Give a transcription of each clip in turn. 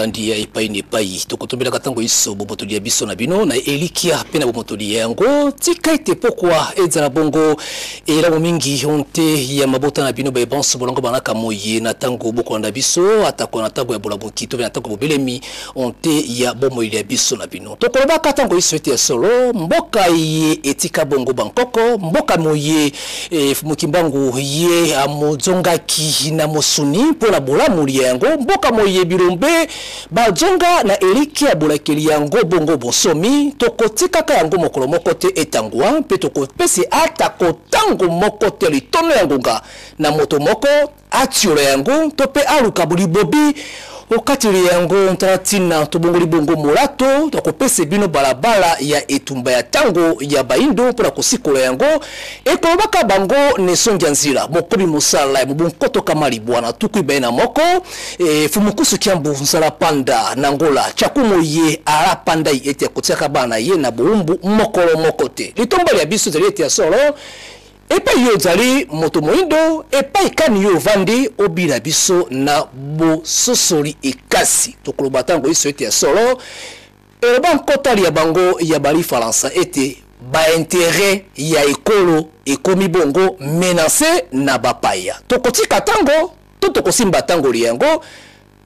bandi ya epai ne epai tokotombela katango iso boboto ya biso na bino na elikia pena bomoto yango tika ite pokwa ezala bongo ela mingi honte ya mabota na bino ba bonso bolongo banaka moye na tango boko na biso atako na tango ya bolabonki to na tango bobelemi honte ya bomo ya biso na bino tokoloba katango iso ete solo mboka ye etika bongo bankoko mboka moye mukimbangu ye amozongaki na mosuni mpona bolamuli yango mboka moye bilombe bazonga na eliki ya bolakeli yango bongo bosomi tokotikaka yango mokolo moko te etangwa mpe tokopesi ata kotango moko te litono yango na moto moko atiola yango to pe aluka bulibobi okatiri yango ntaratina tobongoli bongo molato tokopese bino balabala ya etumba ya tango ya baindo pona kosikola yango ekolobaka bango nesongia nzira mokobi mosala ya mobunkoto kamali bwana tuku ibaina moko fumukusu kiambu nsala panda nangola chakumo ye ala panda ete kotiaka bana ye na boumbu mokolo mokote litomba ya biso zali ete ya solo epa yo zali moto moindo epa ikani yo vandi obila biso na bo sosoli ekasi tokoloba tango iso ete ya solo ba nkotali ya bango ya bali faransa ete ba intérêt ya ekolo ekomi bongo menacé na bapaya tokotika tango tokosimba tango liyango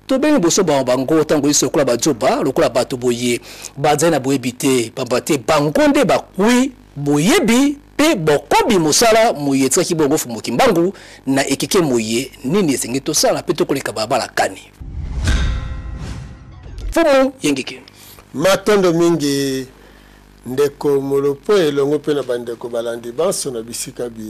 tobeni boso bango tango iso kola bajoba lokola bato boye bazana boyebite pambate bangonde bakui boyebi pe bokobi mosala moye tsaki bongo fumu kimbangu na ekeke moye nini esengi tosala pe tokoleka babala kani fumu yengeke matondo mingi ndeko molopo elongo pe na bandeko balandi banso na bisika bi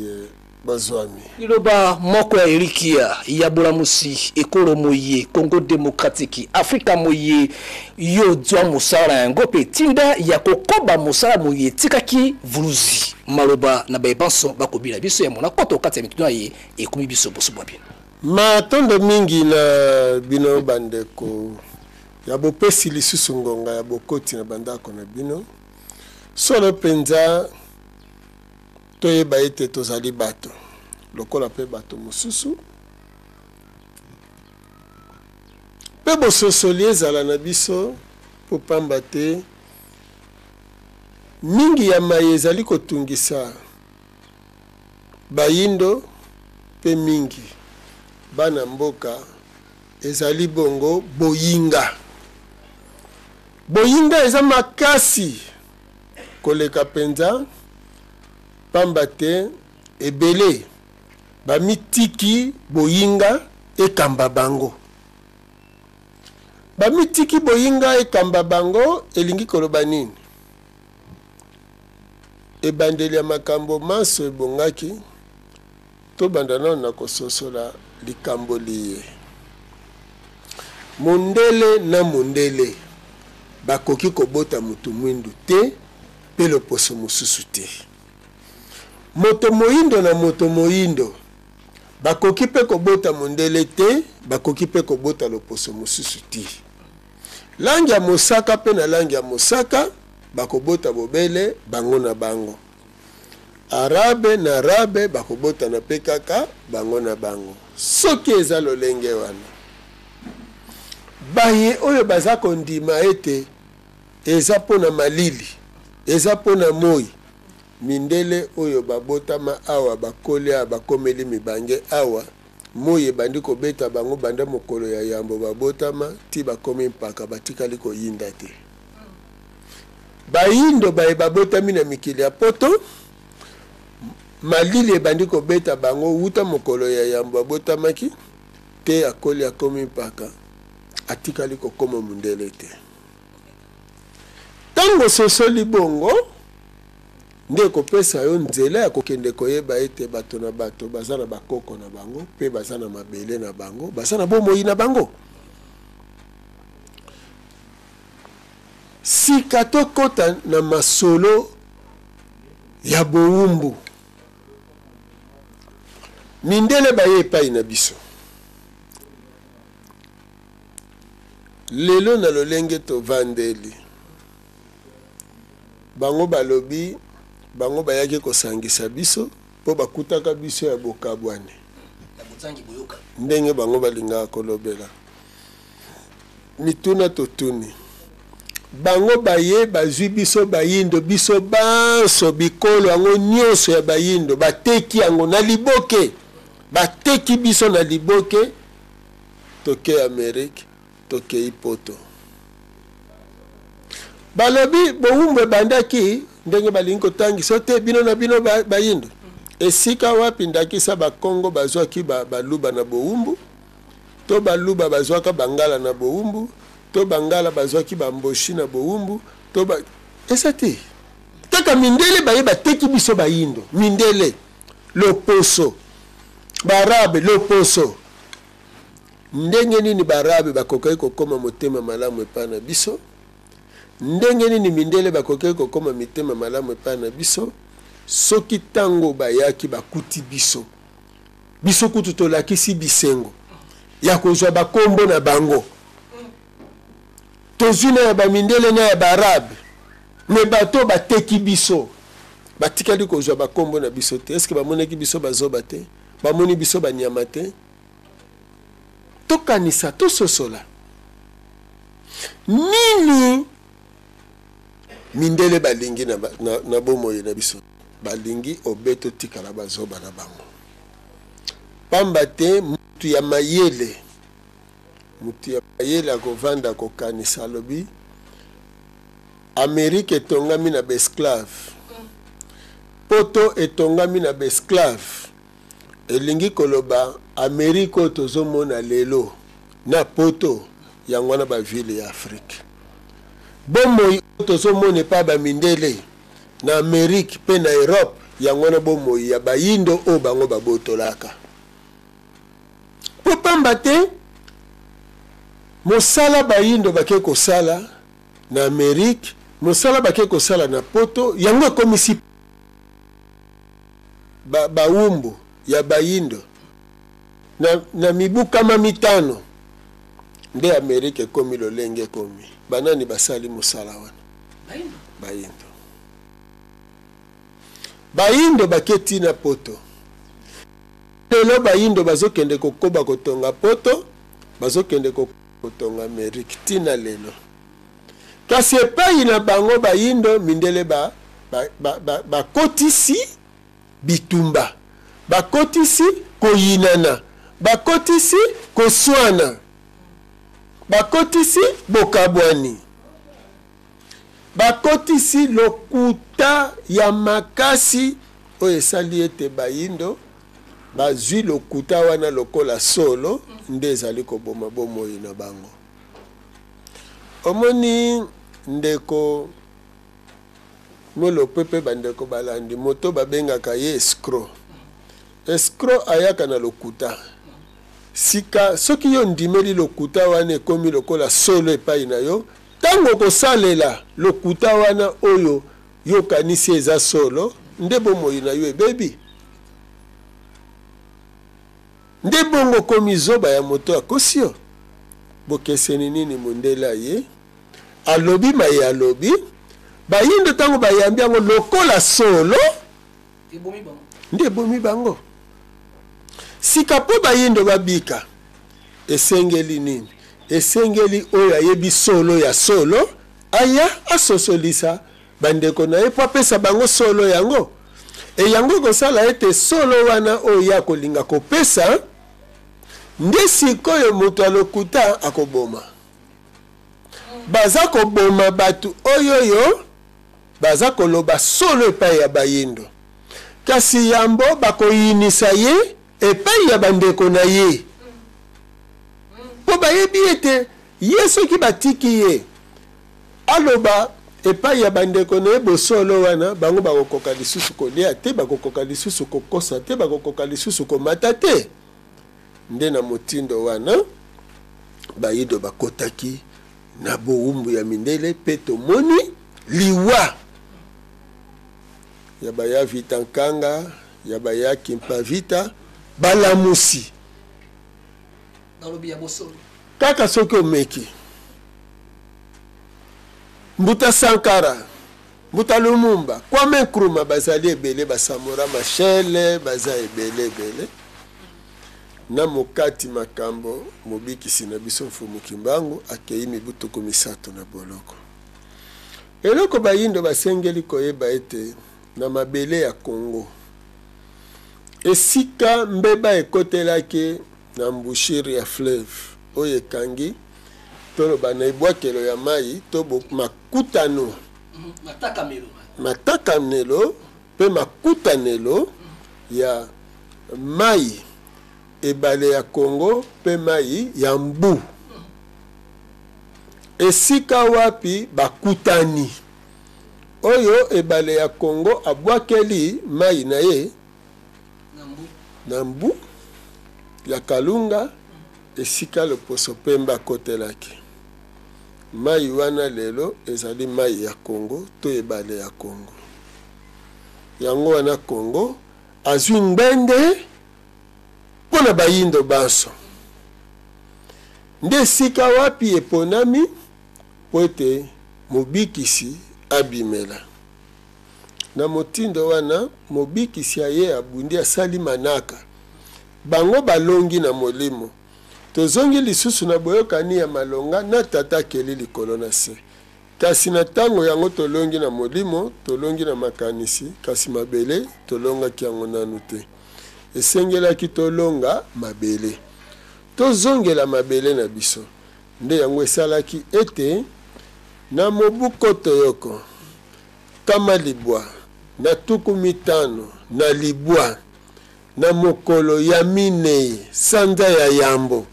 bazwami iloba moko ya elikia ya bolamusi ekolo moye Congo Démocratique Afrika moye yo zwa mosala yango pe tinda ya kokoba mosala moye tikaki vuluzi maloba na baebanso bakobila biso ya mona koto kati ya mituna ye ekomi biso boso bwa bino matondo mingi na bino bandeko ya bopesi lisusu ngonga ya bokoti na bandako na bino solo penza toyeba ete tozali bato lokola pe bato mosusu pe bososoli ezala na biso po pamba te mingi ya maye ezali kotungisa bayindo pe mingi bana mboka ezali bongo boyinga boyinga eza makasi koleka penza pamba te ebele bamitiki boyinga ekamba bango bamitiki boyinga ekamba bango elingi koloba nini ebandeli ya makambo maso ebongaki to bandana na kososola likambo liye mondele na mondele bakoki kobota mutu mwindu te pe loposo mosusu te moto moindo na moto moindo bakoki pe kobota mondele te bakoki pe kobota loposo mosusu te langi ya mosaka pe na langi ya mosaka bakobota bobele bango na bango arabe na arabe bakobota na pe kaka bango na bango soki eza lolenge wana baye oyo baza kondima ete eza pona malili eza pona moi mindele oyo babotama awa bakoli a bakomeli mibange awa moye bandi kobeta bango banda mokolo ya yambo babotama ti bakomi mpaka batikali koyinda te bayindo baye babotami na mikili ya poto malili ebandi kobeta bango wuta mokolo ya yambo babotamaki te akoli akomi mpaka atikali kokoma mundele te tango sosoli bongo nde kopesa yo nzela ya kokende koyeba ete bato na bato baza na bakoko na bango pe baza na mabele na bango baza na bomoi na bango sika tokota na masolo ya bowumbu mindele baye epai na biso lelo na lolenge tovandeli bango balobi bango bayaki kosangisa biso po bakutaka biso ya bokabwane ndenge bango balingaka kolobela mituna totuni bango baye bazwi biso bayindo biso banso bikolo yango nyonso ya bayindo bateki yango na liboke bateki biso na liboke toke Amerike toke ipoto balobi bowumbu ebandaki ndenge balingi kotangisa te bino na bino bayindo esika wapi ndakisa bakongo bazwaki baluba na bowumbu to baluba bazwaka bangala na bowumbu to bangala bazwaki bamboshi na bowumbu to esati kaka mindele baye bateki biso bayindo mindele loposo barabe loposo ndenge nini barabe bakokai kokoma motema malamu epa na biso ndenge nini mindele bakokai kokoma mitema malamu epa na biso soki tango bayaki bakuti biso biso kutu tolakisi bisengo ya kozwa bakombo na bango tozwi na ya bamindele na ya barabe me bato bateki biso batikali kozwa bakombo na biso te eske bamonaki biso bazoba te bamoni biso banyama te tokanisa tososola nini mindele balingi na bomoi na biso balingi obeto tikala bazoba na bango pamba te mutu ya mayele akovanda kokanisa alobi Amerike etongami na besclave poto etongami na besclave elingi koloba Amerike oyo tozomona lelo na poto yango wana bavile ya Afrique bomoi oyo tozomona epa bamindele na Amerike mpe na Europe yango wana bomoi ya bayindo oyo bango babotolaka po pamba te mosala bayindo bake kosala na Amerike mosala bake kosala na poto yango ekomisi bawumbu ya bayindo na mibu kama mitano nde Amerike ekomi lolenge ekomi banani basali mosala wana bayindo baketi na poto lelo bayindo bazokende kokoba kotonga poto bazokende kotonga Amerike tina lelo kasi epai na bango bayindo mindele bakotisi bitumba bakotisi koyinana bakotisi koswana bakotisi bokabwani bakotisi lokuta ya makasi oyo esali ete bayindo bazwi lokuta wana lokola solo nde ezali koboma bomoi na bango omoni ndeko molo pepe bandeko balandi moto babengaka ye escro ayaka na lokuta sika soki yo ndimeli lokuta wana ekomi lokola solo epai na yo tango kosalela lokuta wana oyo yo kanisi eza solo nde bomoi na yo ebebi nde bongo komi zoba ya moto akosi yo bokeseni nini mondele ye alobi maye alobi bayindo tango bayambi yango lokola solo nde ebomi bango sika po bayindo babika esengeli nini esengeli oyo ayebi solo ya solo aya asosolisa bandeko na ye po apesa bango solo yango yango kosala ete solo wana oyo ya kolinga kopesa nde sikoyo moto alokuta akoboma baza koboma batu oyoyo baza koloba solo epai ya bayindo kasi yambo bakoyinisa ye epai ya bandeko na ye po bayebi ete ye soki batiki ye aloba epai ya bandeko na ye bosolo wana bango bakokoka lisusu kolia te bakokoka lisusu kokosa te bakokoka lisusu komata te nde na motindo wana bayido bakotaki na bowumbu ya mindele pe tomoni liwa ya baya vita nkanga ya baya kimpa vita balamusi kaka soki omeki Mbuta Sankara Mbuta Lumumba Kwame Nkrumah bazali ebele basamura machele baza ebele na mokati makambo mobikisi na biso mfumu Kimbangu akei mibutuku misato na boloko. Eloko bayindo basengeli koyeba ete na mabele ya Congo esika mbeba ekotelaki na mbushiri ya fleuve oyo ekangi toloba na ebwakelo ya mai to makutano matakamelo pe makutanelo ya mai ebale ya Congo pe mai ya mbu esika wapi bakutani oyo ebale ya Congo abwakeli mai na ye na mbu ya Kalunga esika loposo pemba kotelaki mai wana lelo ezali mai ya Congo to ebale ya Congo yango wana Congo azwi ngbende pona bayindo baso nde esika wapi eponami po ete mobikisi abimela na motindo wana mobikisi aye abundi asali manaka bango balongi na molimo tozongi lisusu na boyokani ya malonga na tata keli likolo na se kasi na tango yango tolongi na molimo tolongi na makanisi kasi mabele tolongaki yango nanu te esengelaki tolonga mabele tozongela mabele na biso nde yango esalaki ete na mobuko toyoko kama libwa na tuku mitano na libwa na mokolo ya minei sanza ya yambo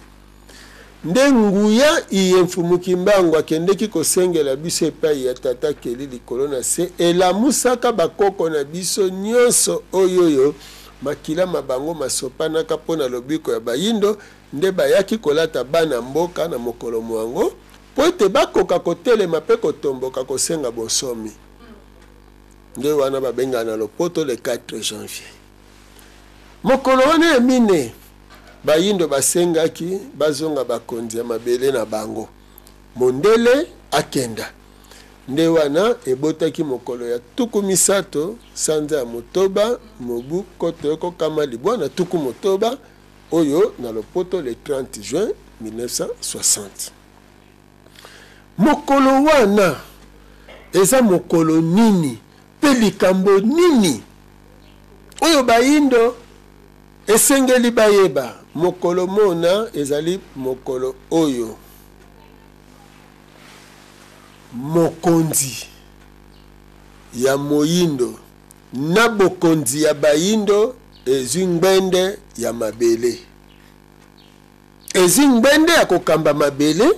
nde nguya iye mfumu Kimbangu akendeki kosengela biso epai ya tata keli likolo na se elamusaka bakoko na biso nyonso oyoyo makila mabango masopanaka mpona lobiko ya bayindo nde bayaki kolata bana mboka na mokolo mwango po ete bakoka kotelema mpe kotomboka kosenga bonsomi nde wana babenga na lopoto le 4 janvier mokolo wana ya mine bayindo basengaki bazonga bakonzi ya mabele na bango mondele akenda nde wana ebotaki mokolo ya tuku misato sanza ya motoba mobu koto yoko kama libwa na tuku motoba oyo na lopoto le 30 juin 1960 mokolo wana eza mokolo nini pe likambo nini oyo bayindo esengeli bayeba mokolo mona ezali mokolo oyo mokonzi ya moyindo na bokonzi ya bayindo ezwi ngbende ya mabele ezwi ngbende ya kokamba mabele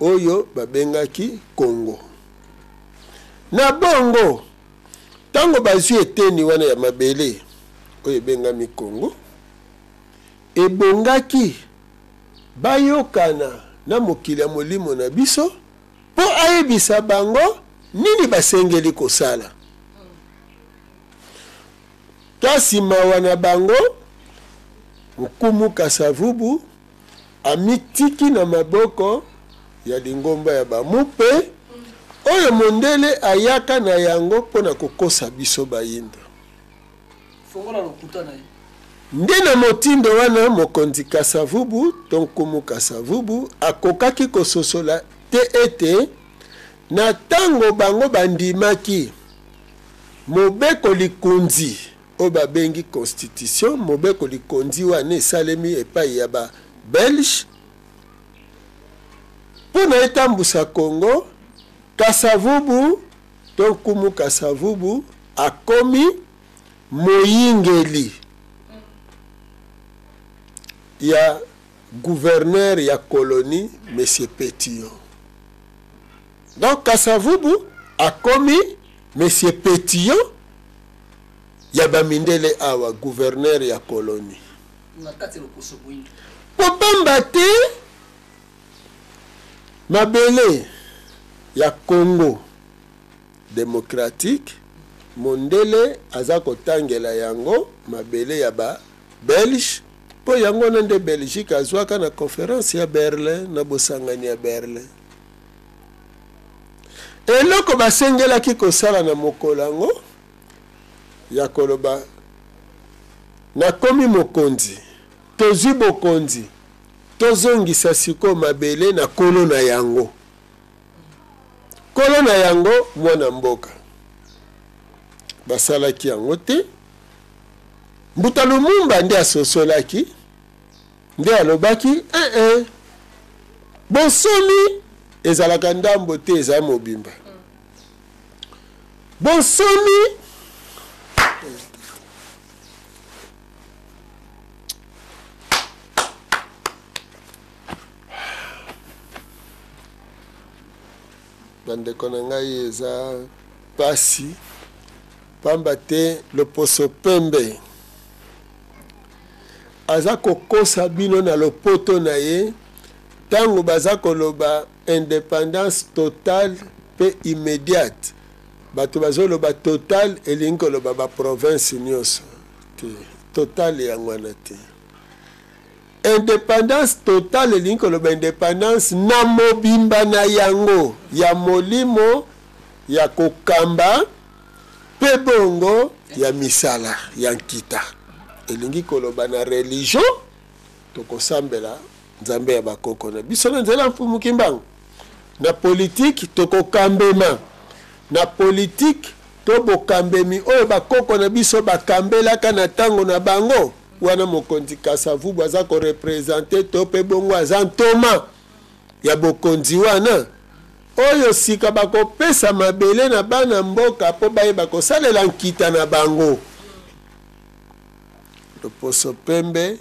oyo babengaki Congo na bongo tango bazwi eteni wana ya mabele oyo ebengami Congo ebongaki bayokana na mokili ya molimo na biso po ayebisa bango nini basengeli kosala kasi mawa na bango Nkumu Kasavubu amitiki na maboko ya lingomba ya bamupe oyo mondele ayaka na yango pona kokosa biso bayindo nde na motindo wana mokonzi Kasavubu to Nkumu Kasavubu akokaki kososola te ete na tango bango bandimaki mobeko likunzi o babengi constitution mobeko likunzi wana esalemi epai ya ba Belge pona etambusa Congo Kasavubu to Nkumu Kasavubu akomi moyingeli ya gouverneur ya colonie Monsieur Pétion. Donc Kasavubu akomi Monsieur Pétion ya bamindele awa gouverneur ya colonie. Popamba te mabele ya Congo démocratique mondele aza kotangela yango mabele ya ba Belge po yango nande Belgique azwaka na conférence ya Berlin na bosangani ya Berlin eloko basengelaki kosala na mokolo yango ya koloba nakomi mokonzi tozwi bokonzi tozongisa siko mabele na kolo na yango mwana mboka basalaki yango te Mbuta Lumumba nde asosolaki nde alobaki bonsomi ezalaka ndambo te eza mobimba bonsomi bandeko na ngai eza pasi pamba te loposo pembe aza kokosa bino na lopoto na ye tango baza koloba indépendance totale pe immédiate bato bazoloba total elingi koloba baprovince nyonso te total yango wana te indépendance totale elingi koloba indépendance na mobimba na yango ya molimo ya kokamba pe bongo ya misala ya nkita elingi koloba na religion tokosambela nzambe ya bakoko na biso na nzela mfumu kimbangu na politique tokokambema na politique to bokambemi oyo bakoko na biso bakambelaka na tango na bango wana mokonzi Kasavubu aza ko représenter to pe bongo aza ntoma ya bokonzi wana oyo sika bakopesa mabele na bana mboka po bayeba kosalela nkita na bango loposo pembe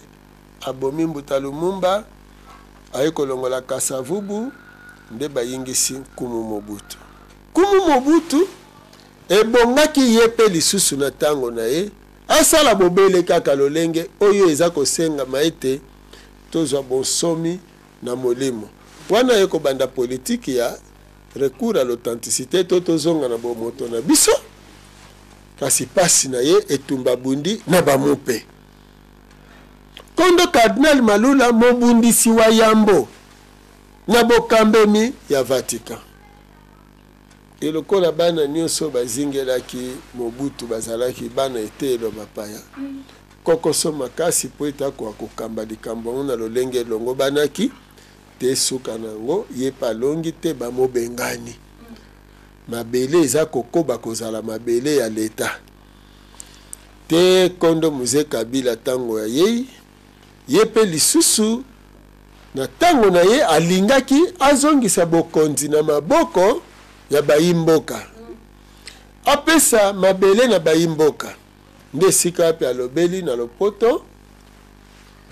abomi Mbuta Lumumba aye kolongola Kasavubu nde bayingisi Kumu Mobutu ebongaki ye pe lisusu na tango na ye asala bobele kaka lolenge oyo eza kosengama ete tozwa bonsomi na molimo wana ye kobanda politiki ya recours à l'authenticité to tozonga na bomoto na biso kasi pasi na ye etumba bundi na bamupe kondo Cardinal Malula mobundisi wa yambo na bokambemi ya Vatican elokola bana nyonso bazingelaki Mobutu bazalaki bana etelo bapaya kokoso makasi po etako akokamba likambo na lolenge longo banaki te suka nango ye palongi te bamobengani mabele eza kokoba kozala mabele ya leta te kondo Mzee Kabila tango ya ye pe lisusu na tango na ye alingaki azongisa bokonzi na maboko ya bayimboka apesa mabele na bayimboka nde sika pe alobeli na lopoto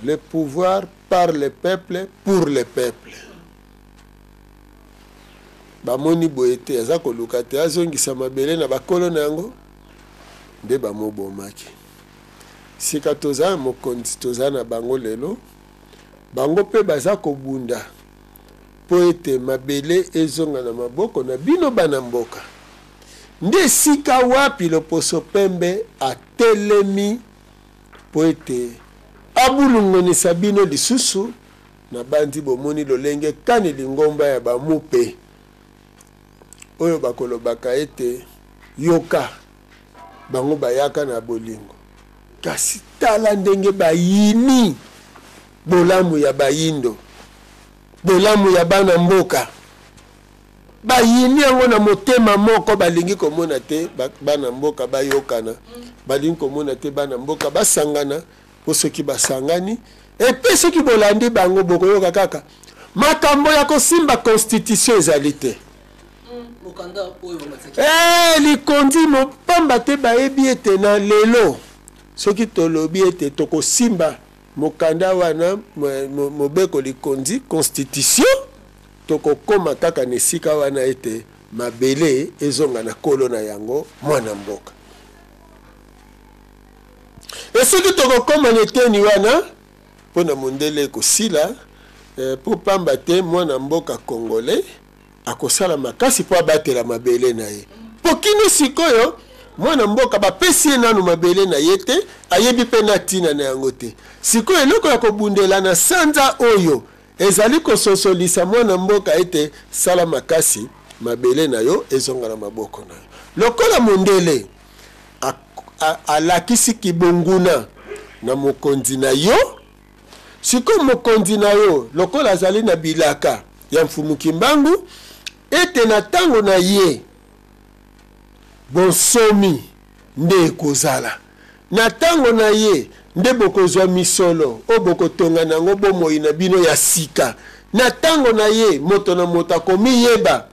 le pouvoir par le peuple pour le peuple bamoni boete aza koluka te azongisa mabele na bakolo na yango nde bamobomaki sika toza mokonzi toza na bango lelo bango pe baza kobunda po ete mabele ezonga na maboko na bino bana mboka nde sika wapi loposo pembe atelemi po ete abulungonisa bino lisusu na bandi bomoni lolenge kani lingomba ya bamupe oyo bakolobaka ete yoka bango bayaka na bolingo kasi tala ndenge bayini bolamu ya bayindo bolamu ya bana mboka bayini yango na motema moko balingi komona te bana mboka bayokana balingi komona te bana mboka basangana po soki basangani epe soki bolandi bango bokoyoka kaka makambo ya kosimba constitution ezali te likondi mopamba te bayebi ete na lelo soki tolobi ete tokosimba mokanda wana mobeko likondi constitution tokokoma kaka na esika wana ete mabele ezonga na kolo na yango mwana mboka esoki tokokoma na eteni wana mpona mondele ekosila po pamba te mwana mboka congolais akosala makasi po abatela mabele na ye po kino sikoyo mwana mboka bapesi ye nanu mabele na ye te ayebi mpe na ntina na yango te sikoyo eloko ya kobundela na sanza oyo ezali kososolisa mwana mboka ete sala makasi mabele na yo ezonga na maboko na yo lokola mondele alakisi kibonguna na mokonzi na yo siko mokonzi na yo lokola azali na bilaka ya mfumu Kimbangu ete na tango na ye bonsomi nde ekozala na tango na ye nde bokozwa misolo o bokotonga nango bomoi na bino ya sika na tango na ye moto na moto akomiyeba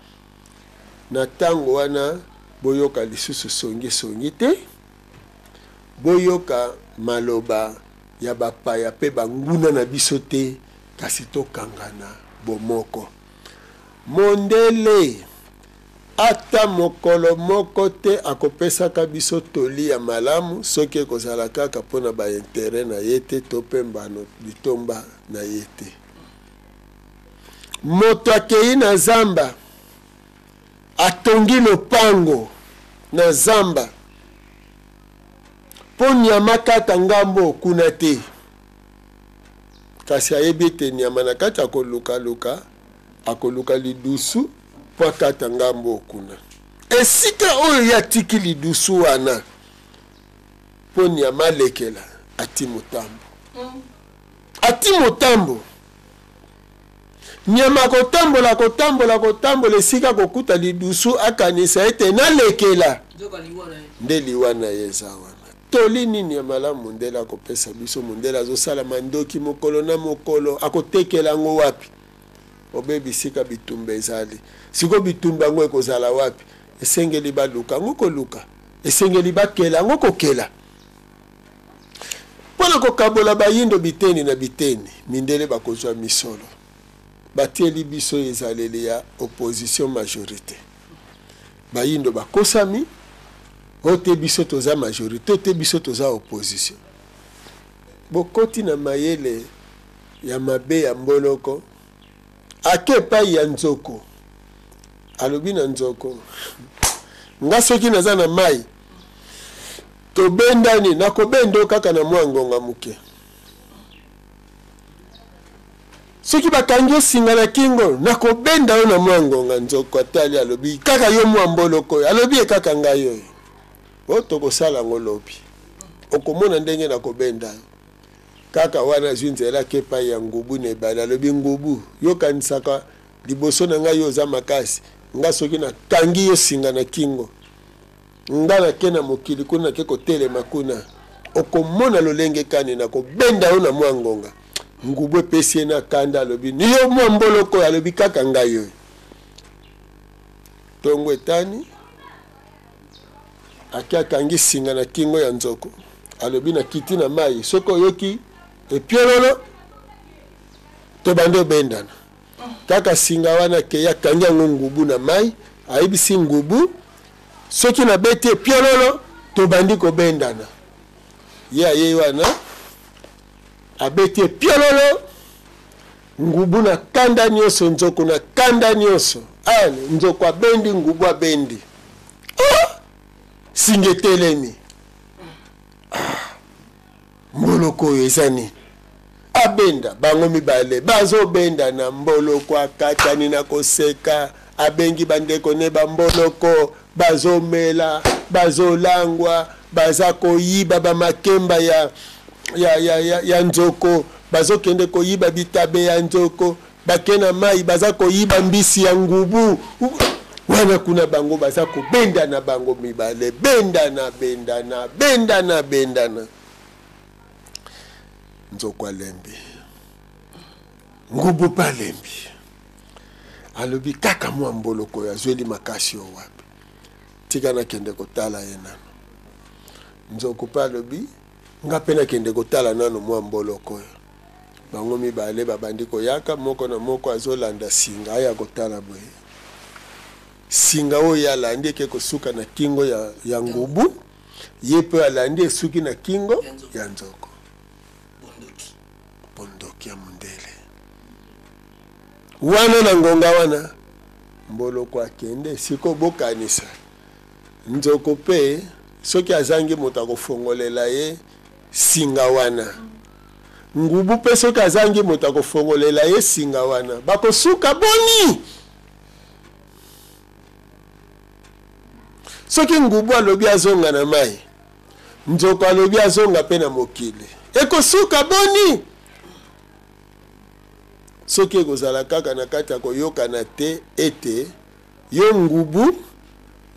na tango wana boyoka lisusu songi te boyoka maloba ya bapaya pe banguna na biso te kasi tokangana bomoko mondele ata mokolo moko te akopesaka biso toli ya malamu soki ekozala kaka mpona baintere na ye te to mpe mbano litomba na ye te moto akei na zamba atongi lopango na zamba mpo nyama kata ngambo kuna te kasi ayebi ete nyama na kati akoluka lidusu mpo akata ngambo kuna esika oyo yatiki lidusu wana mpo nyama alekela ati motambo nyama kotambola esika kokuta lidusu akanisa ete nalekela nde liwa na ye eza wana toli nini ya malamu mondele akopesa biso mondele azosala mandoki mokolo na mokolo akotekela yango wapi obebisika bitumba ezali siko bitumba yango ekozala wapi esengeli baluka yango koluka esengeli bakela yango kokela mpona kokabola bayindo biteni na biteni mindele bakozwa misolo batieli biso ezaleli ya opposition majorité bayindo bakosami ote biso toza majorité te biso toza opposition bokoti na mayele ya mabe ya mboloko ake epai ya nzoko alobi na nzoko nga soki naza na mai tobendani nakobendo kaka na mwa ngonga muke soki bakangi osinga na kingo nakobenda yo na mwa ngonga nzoko atali alobi kaka yo mwa mboloko oyo alobi ekaka ngai oyo o tokosala ngo lobi okomona ndenge nakobenda kaka wana zwi nzela ke epai ya ngubu na ebale alobi ngubu yokanisaka liboso na ngai yo oza makasi nga soki nakangi yo singa na kingo nga nake na mokili kuna nake kotelema kuna okomona lolenge kani nakobenda yo na mwa ngonga ngubu epesi ye na kanda alobi ni yo mwa mboloko oyo alobi kaka ngai oyo tongo etani ake akangi singa na kingo ya nzoko alobi na kiti na mai soki oyoki epiololo tobandi obendana kaka singa wana ke akangi yango ngubu na mai ayebisi ngubu soki na beti epiololo tobandi kobendana ye aye wana abeti epiololo ngubu na kanda nyonso nzoko na kanda nyonso ani nzoko abendi ngubu abendi singetelemi mboloko oyo eza nini abenda bango mibale bazobenda na mboloko akatani na koseka abengi bandeko ne bamboloko bazomela bazolangwa baza koyiba bamakemba ya nzoko bazokende koyiba bitabe ya nzoko bakena mai baza koyiba mbisi ya ngubu wana kuna bango baza kobenda na bango mibale bendana nzoko alembi ngubu palembi alobi kaka mwa mboloko ya zweli makasi yo wapi tika nakende kotala ye nano nzoko palobi nga pena kende kotala nano mwa mboloko yo bango mibale babandi koyaka moko na moko azolanda singa aya kotala boye singa oyo alandi eke kosuka na kingo ya ngubu ye pe alandi esuki na kingo ya nzoko bondoki ya mondele wana na ngonga wana mboloko akende siko bokanisa nzoko pe soki azangi moto akofongolela ye singa wana ngubu pe soki azangi moto akofongolela ye singa wana bakosuka boni soki ngubu alobi azonga na mai nzoko alobi azonga pe na mokili ekosuka boni soki ekozala kaka na kati ya koyokana te ete yo ngubu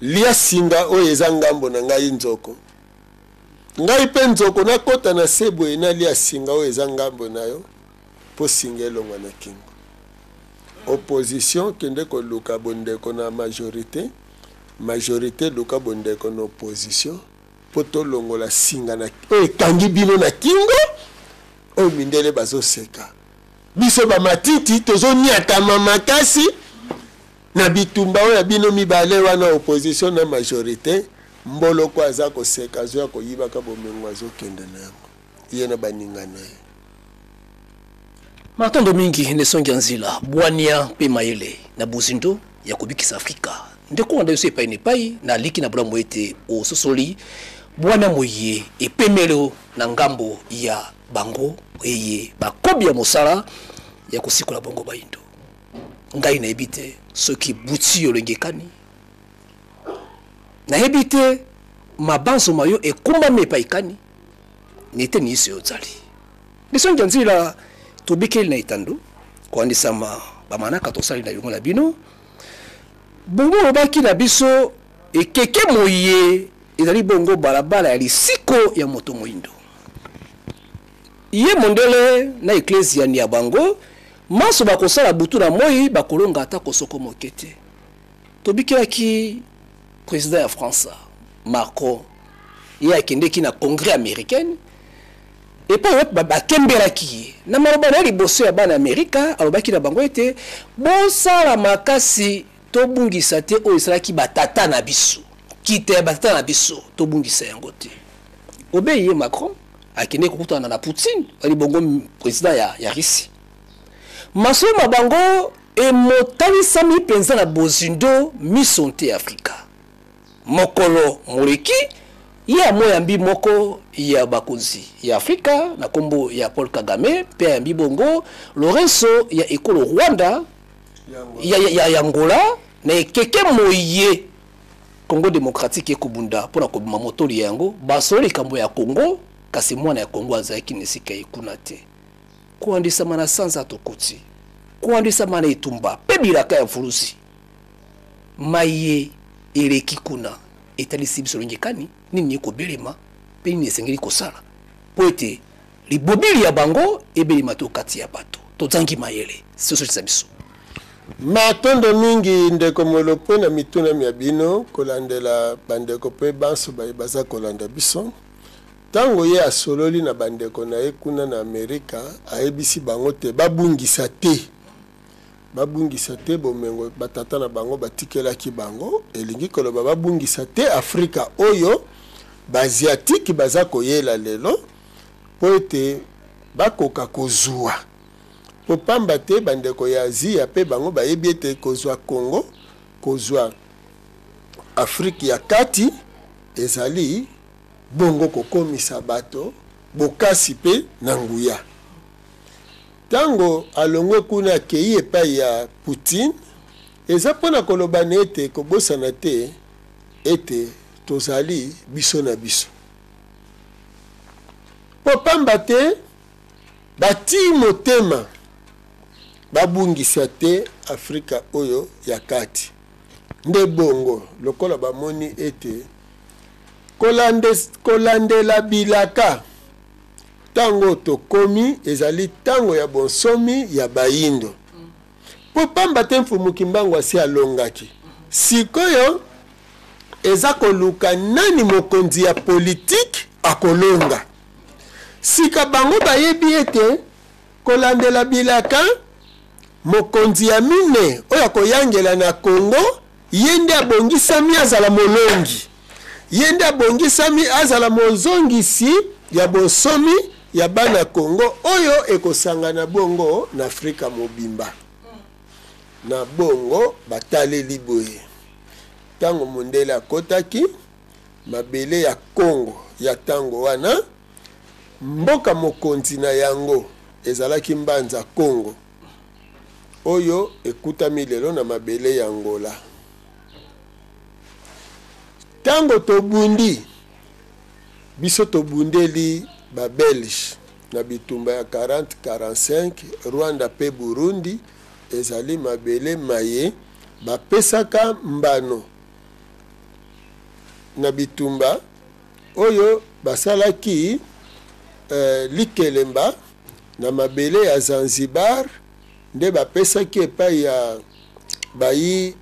lia singa oyo eza ngambo na ngai nzoko ngai mpe nzoko nakota na se boye nalia singa oyo eza ngambo na yo mpo singa elongwa na kingo opposition kende koluka bondeko na majorité luka bondeko na opposition mpo tolongola singa na oyo ekangi bino na kingo oyo mindele bazoseka biso bamatiti tozoniatama makasi na bitumba oyo ya bino mibale wana opposition na majorité mboloko aza koseka azoya koyibaka bomengo azokende na yango ye na baninga na ye matondo mingi nesongi ya nzila bwania mpe mayele na bozindo ya kobikisa afrika ndeko wanda yoso epai nepai na liki na bula ete ososoli bwana moye epemelo na ngambo ya bango eye bakobi ya mosala ya kosikola bongo baindo ngai nayebi te soki buti olengekani nayebi te mabanzo mayo ekumbami epai kani nete niisi ozali nesongi ya nzila tobikeli na etando koandisama bamanaka tosali na yongo na bino bongo obaki na biso ekeke moye ezali bongo balabala ya lisiko ya moto moindo ye mondele na eklesia ni ya bango maso bakosala butu na moi bakolonga ata kosoko moke te tobikelaki président ya France Macron ye akendeki na congrès américaine epa bakembelaki ye na maloba na liboso ya bana amerika alobaki na bango ete bosala makasi tobungisa te oyo esalaki batata na biso kite batata na biso tobungisa yango te obeye ye Macron akende kokutana na Poutine ali bongo président ya Russie masoma bango emotalisami penza na bozindo misonte Afrika mokolo moleki ye amoyambi moko ya bakonzi ya Afrika na kombo ya Paul Kagame pe yambi bongo Lorenzo ya ekolo Rwanda ya Angola na ekeke moye Congo démocratique ekobunda pona kobima motoli yango basoli kambo ya Congo kasi mwana ya Congo azaki nesika ekuna te kuandisa mana sanza tokoti kuandisa mana etumba pe bilaka ya furusi maye eleki kuna etalisi biso longekani nini ekobelema pe nini esengeli kosala po ete libobili ya bango ebelema to kati ya bato tozangi mayele soso biso matondo mingi ndeko molopo na mituna ya bino kolandela bandeko pe banso baza kolanda biso tango ye asololi na bandeko na ye kuna na Amerika ayebisi bango te babungisa te bomengo batata na bango batikelaki bango elingi koloba babungisa te Afrika oyo baasiatiki baza koyela lelo po ete bakoka kozwa po pamba te bandeko ya Asia pe bango bayebi ete kozwa Congo kozwa Afrika ya kati ezali bongo kokomisa bato bokasi pe na nguya tango alongwe kuna akei epai ya Poutine eza mpona koloba na ete kobosana te ete tozali biso na biso po pamba te bati motema babungisa te Afrika oyo ya kati nde bongo lokola bamoni ete kolandela bilaka tango tokomi ezali tango ya bonsomi ya bayindo po pamba te mfumuki mbango asi alongaki sikoyo eza koluka nani mokonzi ya politiki akolonga sika bango bayebi ete kolandela bilaka mokonzi ya mine oyo akoyangela na Congo yende abongisami azala molongi yende abongisami azala mozongisi ya bonsomi ya bana Congo oyo ekosangana bongo na Afrika mobimba na bongo bataleli boye tango mondele akotaki mabele ya Congo ya tango wana mboka mokonzi na yango ezalaki mbanza Congo oyo ekutami lelo na mabele ya Angola tango tobundi biso tobundeli ba Belge na bitumba ya 40-45 Rwanda pe Burundi ezali mabele maye bapesaka mbano na bitumba oyo basalaki likelemba na mabele ya Zanzibar nde bapesaki epai ya bayi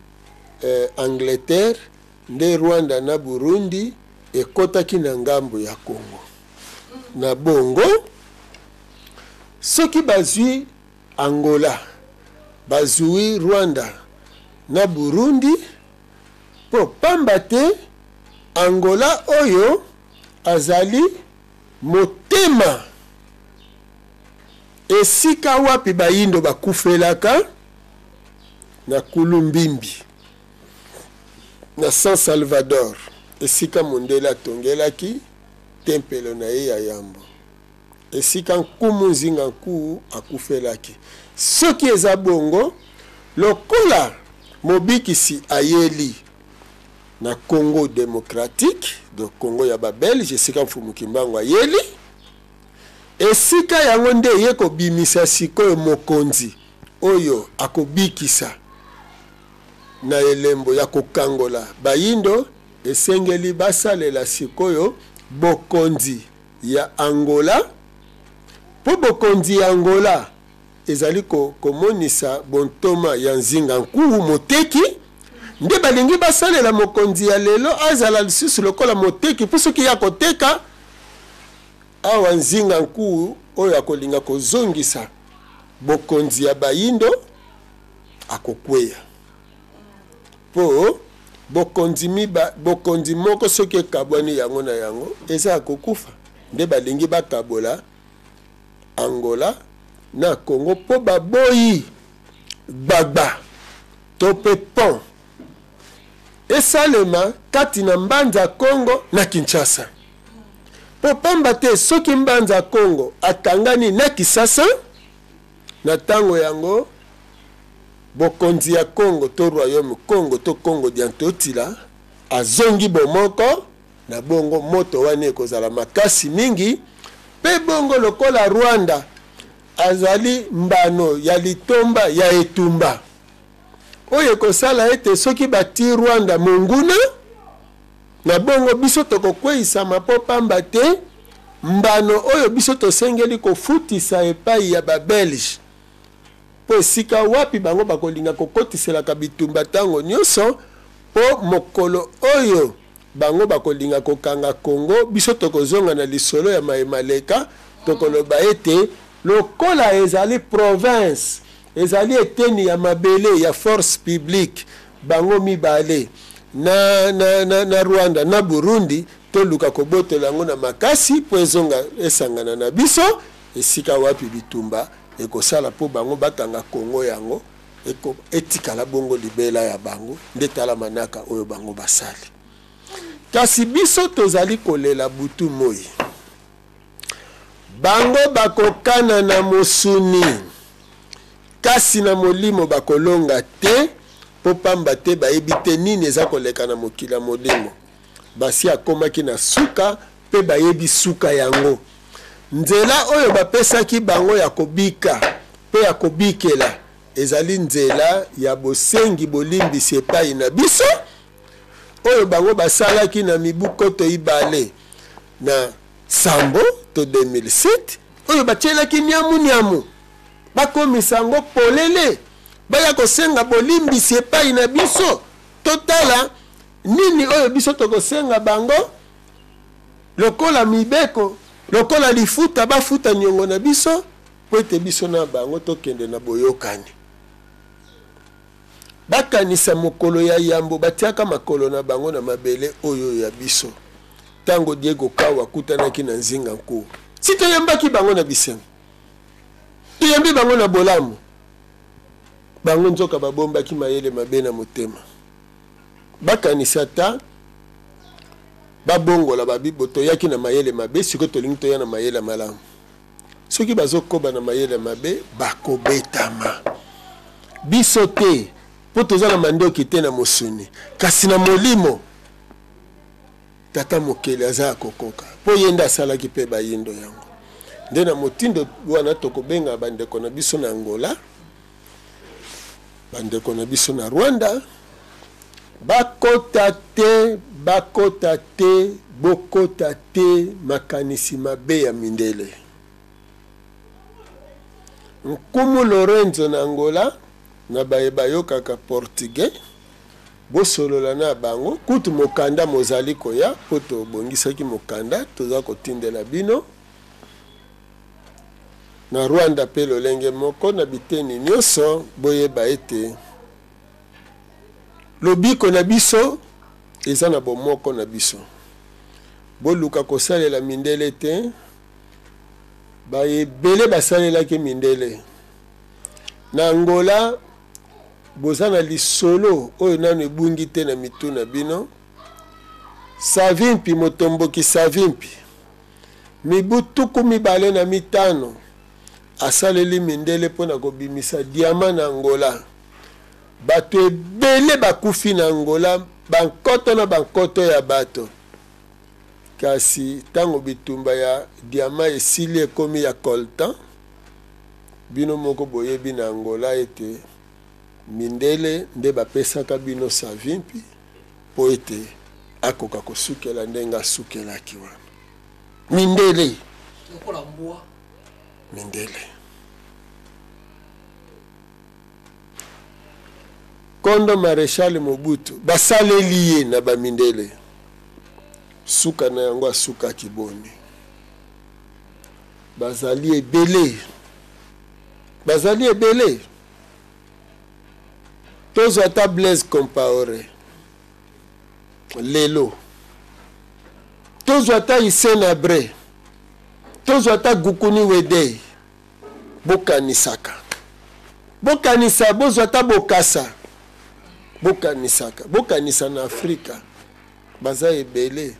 Angleterre nde Rwanda na Burundi ekotaki na ngambo ya Congo na bongo soki bazwi Angola bazwi Rwanda na Burundi po pamba te Angola oyo azali motema esika wapi bayindo bakufelaka na Kulumbimbi na San Salvador esika Mondele atongelaki tempelo na ye ya Yambo esika nkumu nzinga nkuu akufelaki soki eza bongo lokola mobikisi ayeli na Congo démocratique de Congo ya Babelge esika mfumu Kimbangu ayeli esika yango nde ye kobimisa sikoyo mokonzi oyo akobikisa na elembo ya kokangola bayindo esengeli basalela sikoyo bokonzi ya Angola po bokonzi ya Angola ezali komonisa bontoma ya nzinga nkuu moteki nde balingi basalela mokonzi ya lelo azala lisusu lokola moteki po soki ya koteka awa nzinga nkuu oyo akolinga kozongisa bokonzi ya bayindo akokweya po bokonzi moko soki ekabwani yango na yango eza akokufa nde balingi bakabola Angola na Congo po baboyi gbagba to pe pont esalema kati na mbanza Congo na Kinshasa po pamba te soki mbanza Congo atangani na Kisasa na tango yango bokonzi ya Congo to royaume Congo to Congo diantotila azongi bomoko na bongo moto wane ekozala makasi mingi pe bongo lokola Rwanda azali mbano ya litomba ya etumba oyo kosala ete soki bati Rwanda monguna na bongo biso tokokweisama po pamba te mbano oyo biso tosengeli kofutisa epai ya Babelge po esika wapi bango bakolinga kokotiselaka bitumba tango nyonso po mokolo oyo bango bakolinga kokanga Congo biso tokozonga na lisolo ya maemaleka tokoloba ete lokola ezali province ezali ya mabele ya force publique bango mibale na Rwanda na Burundi toluka kobotola yango na makasi po ezonga esangana na biso esika wapi bitumba ekosala po bango bakanga Congo yango etikala bongo libela ya bango ndetala manaka oyo bango basali kasi biso tozali kolela butu moi bango bakokana na mosuni kasi na molimo bakolonga te po pamba te bayebi te nini eza koleka na mokila molimo basi akomaki na suka pe bayebi suka yango nzela oyo bapesaki bango ya kobika pe ya kobikela ezali nzela ya bosengi bolimbisi epai na biso oyo bango basalaki na mibuko to ibale na sambo to 2007 oyo batielaki nyamu bakomisa yango polele baya kosenga bolimbisi epai na biso totala nini oyo biso tokosenga bango lokola mibeko lokola lifuta bafuta nyongo na biso po ete biso na bango tokende na boyokani bakanisa mokolo ya yambo batiaka makolo na bango na mabele oyo ya biso tango Diego Kawa kutanaki na nzinga nkuu si toyambaki bango na bisengo toyambi bango na bolamu bango nzoka babombaki mayele mabe na motema bakanisa ta babongola babibo toyaki na mayele mabe siko tolingi toya na mayele malamu soki bazokoba na mayele mabe bakobetama biso te po toza na mandoki te na mosuni kasi na molimo tata mokeli aza akokoka po yenda asalaki pe bayindo yango nde na motindo wana tokobenga bandeko na biso na Angola, bandeko na biso na Rwanda, bakota te bokota te makanisi mabe ya mindele. Nkumu Lorenzo na Angola na bayokaka portugais bosolola na bango kutu mokanda mozali koya poto bongisaki mokanda toza kotindela bino na Rwanda pe lolenge moko na biteni nyonso boyeba ete lobiko na biso eza na bomoko na biso. Boluka kosalela mindele te, bayebele basalelaki mindele. Na Angola boza na lisolo oyo nano ebungi te na mitu na bino. Savimpi motomboki Savimpi mibu tuku mibale na mitano asaleli mindele pona kobimisa diama na Angola. Bato ebele bakufi na Angola, bankoto na bankoto ya bato. Kasi tango bitumba ya diama esili ekomi ya coltan, bino moko boyebi na Angola ete mindele nde bapesaka bino Savimpi po ete akoka kosukela ndenga asukelaki wana. Mindele. Mindele. Kondo Marechal Mobutu basaleli ye na bamindele. Suka na yango asuka kiboni. Bazali ebele. Bazali ebele. Tozo ata Blaise Compaoré. Lelo. Tozo ata Hissène Habré. Tozo ata Gukuni Wedei. Bokanisaka. Bokanisa bozo ata Bokassa. Bokanisaka. Bokanisa na Afrika. Baza ebele.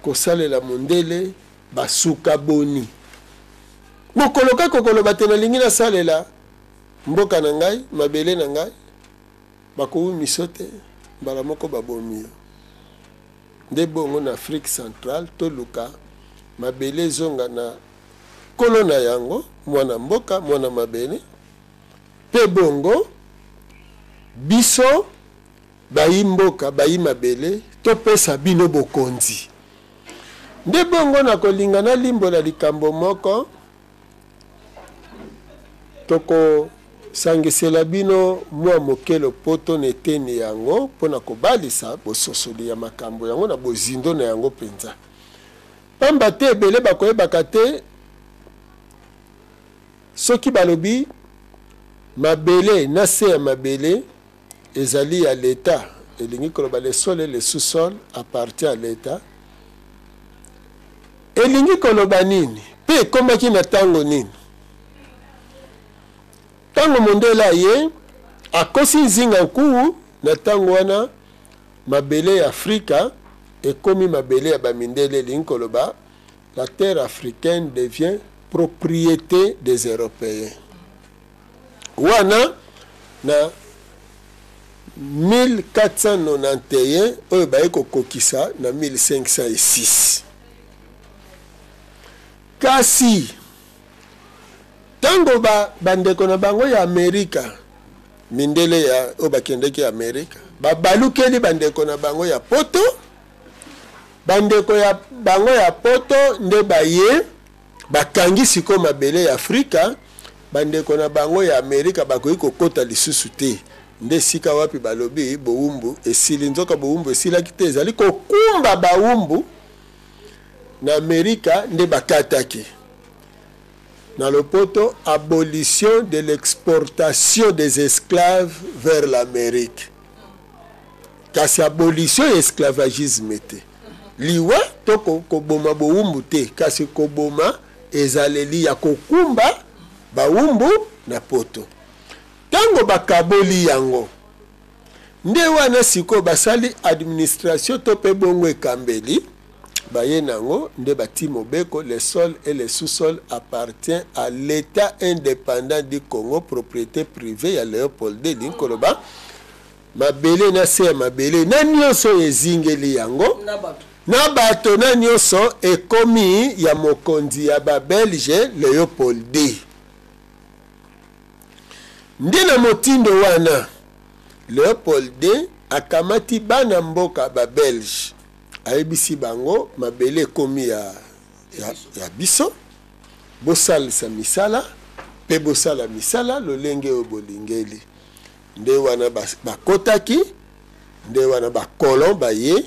Kosalela mondele basuka boni. Mokoloka kokolo batena lingi na salela mboka na ngai, mabele na ngai. Bakowu misote mbala moko babomi. Nde bongo na Afrique centrale toluka mabele zonga na kolona yango, mwana mboka, mwana mabele. Pe bongo biso bayi mboka, bayi mabele to pesa bino bokonzi. Nde bongo na kolinga na limbo la likambo moko toko sangisela bino mwa mokelo poto neteni yango pona kobalisa bososoli ya makambo yango na bozindo na yango penza. Pamba te ebele bakoyebaka te soki balobi mabele na se ya mabele ezali ya l'État, elingi koloba le sol et le sous-sol appartient à l'État. Elingi koloba nini pe komaki na tango nini? Tango mondela ye akosi nzinga nkuu na tango wana mabele ya Afrika ekomi mabele ya bamindele. Elingi koloba la terre africaine devient propriété des Européens. Wana na 1491 oyo baye kokokisa na 1506. Kasi tango bandeko na bango ya Amerika mindele ya oyo bakendeki ya Amerika babalukeli bandeko na bango ya poto, bandeko ya bango ya poto nde baye bakangi siko mabele ya Afrika. Bandeko na bango ya Amerika bakoki kokota lisusu te. Nde sika wapi balobi bowumbu esili, nzoka bowumbu esilaki te ezali kokumba bawumbu na Amerika nde bakataki. Na lopoto abolition de l'exportation des esclaves vers l'Amérique. Kasi abolition ya esclavagisme te. Liwa to koboma bowumbu te, kasi koboma ezaleli ya kokumba bawumbu na poto. Tango bakaboli yango nde wana siko basali administration to pe bongo ekambeli baye nango nde bati mobeko le sol et le sous-sol appartient à l'État indépendant du Congo, propriété privée ya Léopold de Linkoloba. Mabele na se mabele na nyonso ezingeli yango na bato na nyonso ekomi ya mokonzi ya babelge Léopold II. Nde na motindo wana Léopold II akamati bana mboka babelge ayebisi bango mabele ekomi ya biso bosalisa misala pe bosala misala lolenge oyo bolingeli. Nde wana bakotaki, nde wana bakolon baye.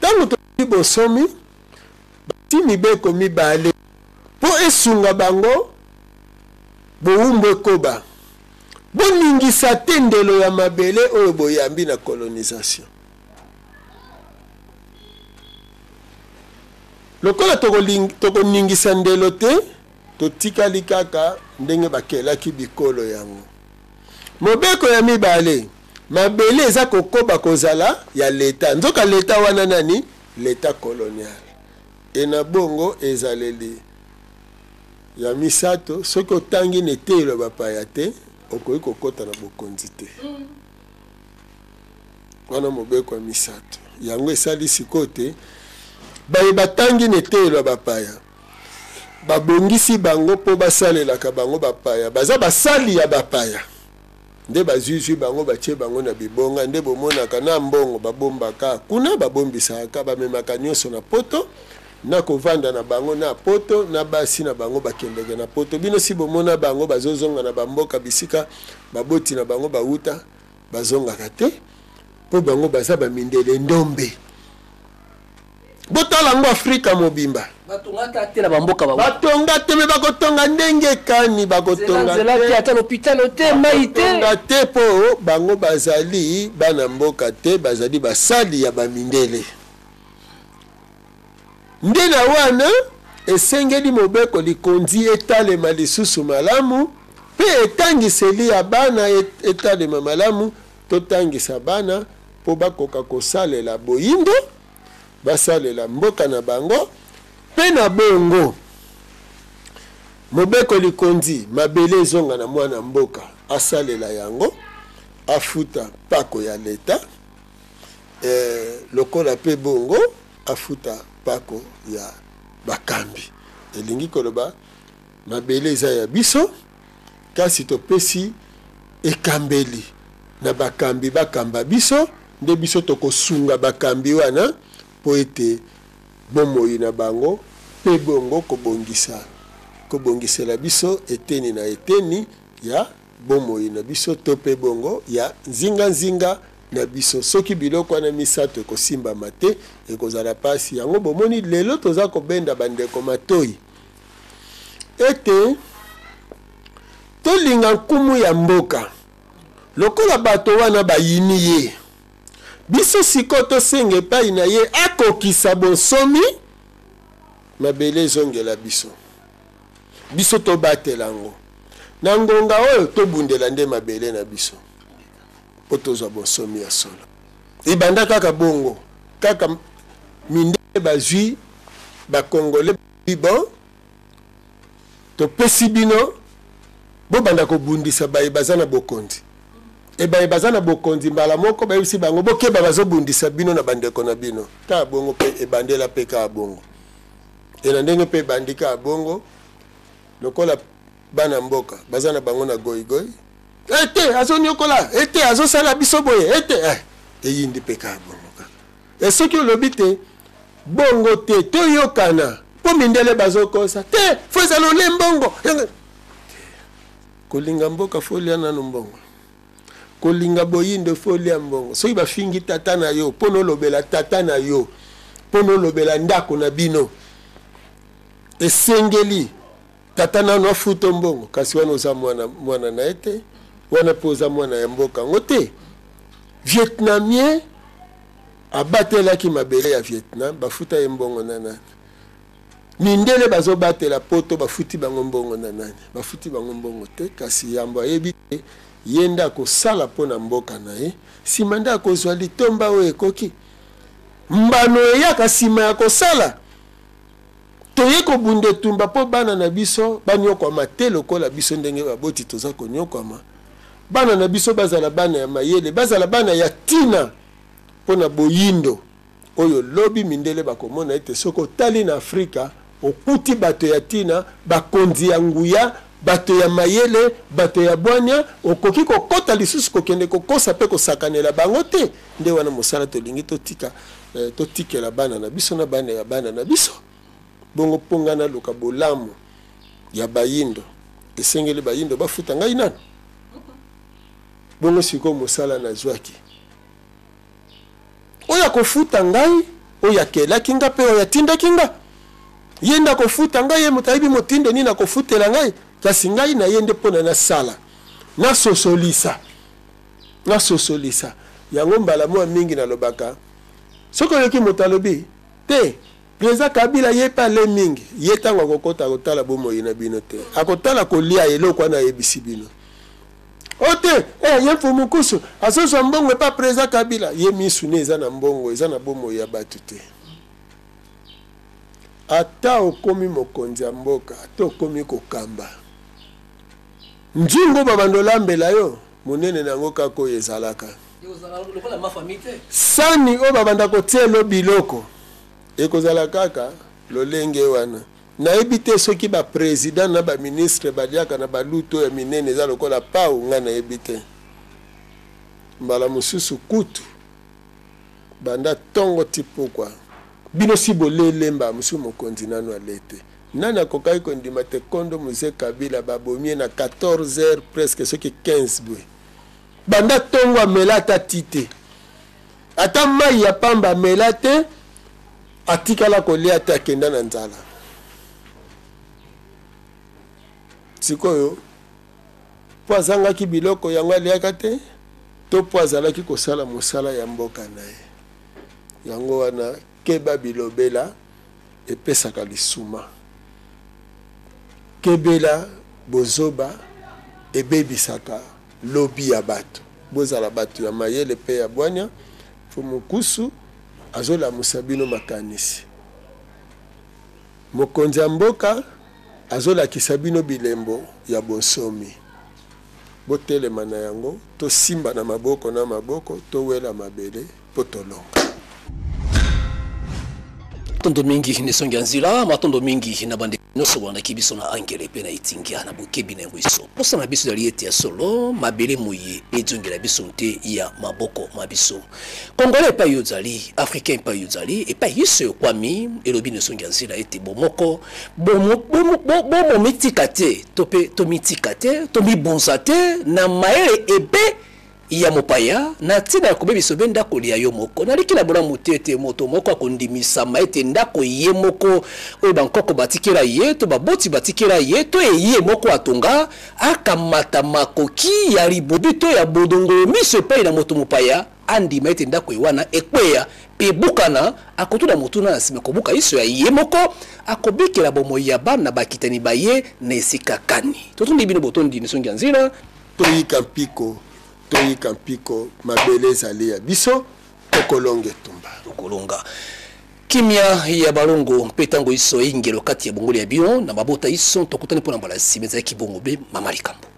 Tango toki bosomi bati mibeko mibale po esunga bango bowumbu ekoba boningisa te ndelo ya mabele oyo boyambi na colonisation. Lokola tokoningisa ndelo te totikali kaka ndenge bakelaki bikolo yango. Mobeko ya mibale mabele eza kokoba kozala ya leta. Nzoka leta wana nani? Leta colonial. Ena bongo ezaleli ya misato soki otangi netelo bapaya te okoki kokota na bokonzi te. Wana mobeko ya misato yango esali sikoyo te baye batangi netelo bapaya babongisi bango po basalelaka bango bapaya baza basali ya bapaya. Nde bazizwi bango batie bango na bibonga. Nde bomonaka na mbongo babombaka kuna babombisaka bamemaka nyonso na poto na kovanda na bango na poto na basi na bango bakendeke na poto. Bino si bomona bango bazozonga na bamboka bisika baboti na bango bauta bazongaka te po bango baza bamindele ndombe. Botala ngo Afrika mobimba batonga te na bamboka ba batonga te me bakotonga ndenge kani bakotonga te ata l'hôpital te mai te te po bango bazali bana mboka te bazali basali ya bamindele. Nde na wana esengeli mobeko likonzi etalema lisusu malamu pe etangiseli ya bana etalema malamu totangisa bana po bakoka kosalela boyindo basalela mboka na bango pe na bongo mobeko likonzi mabele ezonga na mwana mboka asalela yango afuta pako ya leta lokola pe bongo afuta pako ya bakambi. Elingi koloba mabele eza ya biso kasi topesi ekambeli na bakambi bakamba biso nde biso tokosunga bakambi wana po ete bomoi na bango pe bongo kobongisela biso eteni na eteni ya bomoi na biso to pe bongo ya nzinga na biso. Soki biloko wana misato ekosimbama te ekozala pasi yango bomoni lelo toza kobenda bandeko matoi ete tolinga nkumu ya mboka lokola bato wana bayini ye biso siko tosenga epai na ye akokisa bonsomi mabele ezongela biso tobatela yango na ngonga oyo tobundela nde mabele na biso po tozwa bonsomi ya solo. Ebanda kaka bongo kaka mindele bazwi bakongole bon topesi bino bobanda kobundisa baye baza na bokonzi baye baza na bokonzi mbala moko bayebisi bango bokeba bazobundisa bino na bandeko na bino ka bongo pe ebandela pe ka bongo ena ndenge pe bandika bongo lokola bana mboka baza na bango na goigoi ete azonyokola ete azosala biso boye ete eyindi pe ka bongo kaka soki olobi te bongo te toyokana po mindele bazokosa te fo ezala ole mbongo kolinga mboka folia nano mbongo kolinga boyindo folia mbongo soki bafingi tata na yo po nolobela tata na yo po nolobela ndako na bino esengeli tata nano afuta mbongo kasi wana oza mwana na ete wana po oza mwana ya mboka ngo te. Vietnamien abatelaki mabele ya Vietnam bafuta ye mbongo na nani mindele bazobatela poto bafuti bango mbongo na nani bafuti bango mbongo te kasi yambo ayebi te yenda kosala pona mboka na ye sima nda kozwa litomba oyo ekoki mbano eyaka sima ya kosala toye kobunde tumba po bana na biso banyokwama te lokola biso ndenge baboti toza konyokwama bana na biso bazala bana ya mayele bazala bana ya tina pona boyindo oyo lobi mindele bakomona ete soko tali na Afrika okuti bato ya tina bakonzi ya nguya bato ya mayele bato ya bwanya okoki kokota lisusu kokende kokosa pe kosakanela bango te nde wana mosala tolingi totikela bana na biso na bana ya bana na biso bongo pongana luka bolamu ya bayindo esengeli bayindo bafuta ngai nani bongo siko mosala na zwaki oya kofuta ngai oya kelaki nga pe oya tindaki nga yenda kofuta ngai ye mutayibi motinde nini akofutela ngai kasi ngai na yende pona na sala na sosolisa yango mbala mwa mingi na lobaka soko yoki motalobi te Président Kabila ye pa le mingi ye tango akokota kotala bomoi na bino te akotala kolia eloko na yebisi bino ote ye mfumukusu asoso mbongo pa Président Kabila ye misu ne eza na mbongo eza na bomoi ya batu te ata okomi mokonzi ya mboka ata okomi kokamba njingo babandolambela yo monene nango kaka oyo ezalaka sani oyo babanda kotielo biloko ekozala kaka lolenge wana nayebi te soki bapresident na baministre baliaka na baluto ya minene eza lokola pau nga nayebi te mbala mosusu kutu banda tongo tipokwa bino si bolelemba mosusu mokonzi nano alete nani akokaki kondima te kondo Mzee Kabila babomie na 14 heures presque soki 15 bwe banda tongo amela ata tite ata mai ya pamba amela te atikala kolia ata akenda na nzala sikoyo po azangaki biloko yango aliaka te to po azalaki kosala mosala ya mboka na ye yango wana keba bilobela epesaka lisuma kebela bozoba ebebisaka lobi ya bato bozala bato ya mayele pe ya bwanya fumukusu azola musabino makanisi mokonzi ya mboka azola kisabino bilembo ya bonsomi botelema na yango to simba na maboko to wela mabele potolonga matondo mingi nisongia nzila matondo mingi na bande nyonso wana kibiso na angele pe na itingia na bokebi na ngwiso posa na biso dali ete ya solo mabele muye edzongela biso nte ya maboko mabiso congolais pa yozali africain pa yozali e pa yiso kwami elobi nisongia nzila ete bomoko bomo mitikate tope to mitikate to mibonsate na maere ebe ya mopaya na tina ya kobebiso be ndako lia yo moko naliki na bolamu te moto moko akondimisama ete ndako ye moko oyo bankoko batikela ye to baboti batikela ye to ye moko atonga akamata makoki ya libobi to ya bodongo miso epai na moto mopaya andima ete ndako ewana ekweya pe bukana akotuna motuna na nsima kobuka iso ya ye moko akobikela bomoi ya bana bakitani baye na esika kani totundi bino botondi nisongi ya nzila toyika mpiko toyika mpiko mabele ezali ya biso tokolonga etumba tokolonga kimia ya balongo mpe ntango iso ingelo kati ya bongoli ya bino na mabota iso tokutani mpona mbala nsima ezalaki bongo be mama likambo